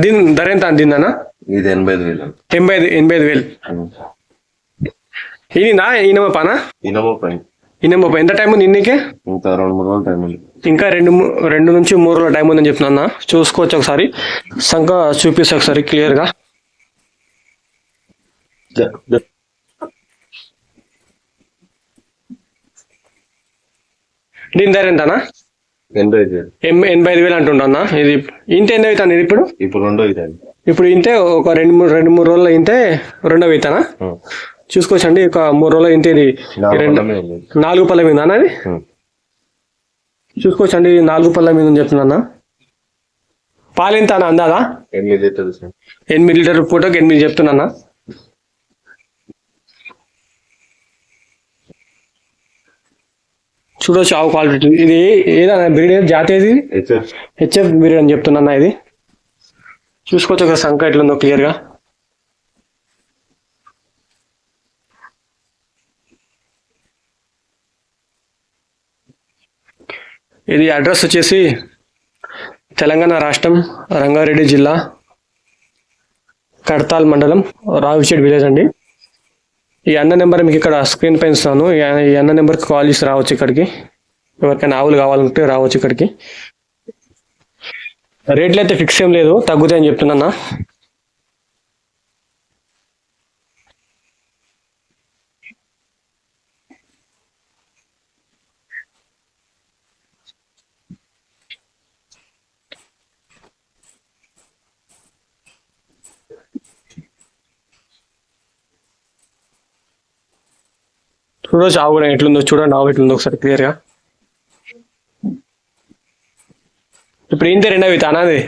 దీని ధర ఎంత దీనినా? ఇది 85,000. 85,000. ఈయన ఈయన పానా? ఈయన ఎంత టైం ఉంది ఇన్నికి? ఇంకా 2-3 రోజులు టైం ఉంది. ఇంకా 2 నుంచి 3 రోజుల టైం ఉందని చెప్తున్నా. చూసుకోవచ్చు ఒకసారి, సంఖ చూపిస్తా ఒకసారి క్లియర్గా. దీని ధర ఎంతనా? 85,000 అంటుండన్నా. ఇది ఇంత ఎంత అవుతుంది ఇది ఇప్పుడు? ఇప్పుడు ఇంతే ఒక 2-3 రోజులు ఇంతే రెండో అవుతానా? చూసుకోవచ్చండి. ఒక 3 రోజులు ఇంతే. ఇది 4 పళ్ళ మీద అన్న. అది చూసుకోవచ్చండి, 4 పళ్ళ మీద చెప్తున్నా. పాలు ఎంత అన్న అందాదా? 8 లీటర్ పూటకి 8 చెప్తున్నా. చూడవచ్చు ఆవు క్వాలిటీ. ఇది ఏదన్నా బ్రీడ్ జాతి ఏది? హెచ్ఎఫ్ బ్రీడ్ అని చెప్తున్నా. ఇది చూసుకోవచ్చు ఒక సంఖ ఎట్లుందో క్లియర్గా. ఇది అడ్రస్ వచ్చేసి తెలంగాణ రాష్ట్రం, రంగారెడ్డి జిల్లా, కడతాల్ మండలం, రావిచేడ్ విలేజ్ అండి. ఈ అన్న నెంబర్ మీకు ఇక్కడ స్క్రీన్ పైన ఇస్తాను. ఈ అన్న నెంబర్కి కాల్ చేసి రావచ్చు ఇక్కడికి. ఎవరికైనా ఆవులు కావాలంటే రావచ్చు ఇక్కడికి. రేట్లు అయితే ఫిక్స్ ఏం లేదు, తగ్గుతాయని చెప్తున్నా. చూడవచ్చు ఆవు కూడా ఎట్లుందో. చూడండి ఆవు ఎట్లుందో ఒకసారి క్లియర్గా. ఇప్పుడు ఇంతే రెండవి తానా? అది